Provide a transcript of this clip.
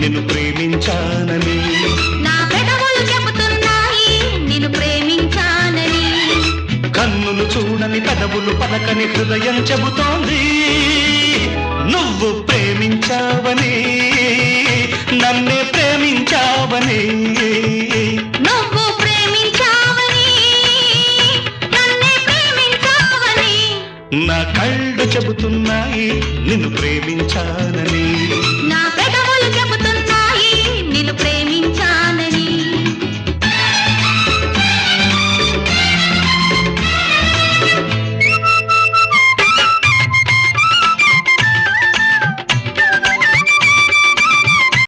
నిన్ను ప్రేమించానని. నా పెదవులు చెబుతున్నాయి నిన్ను ప్రేమించానని. కన్నులు చూడని పెదవులు పలకని హృదయం చెబుతోంది నువ్వు ప్రేమించావని, నన్నే ప్రేమించావని. నువ్వు ప్రేమించావని నన్నే ప్రేమించావని. నా కళ్ళు చెబుతున్నాయి నిన్ను ప్రేమించానని.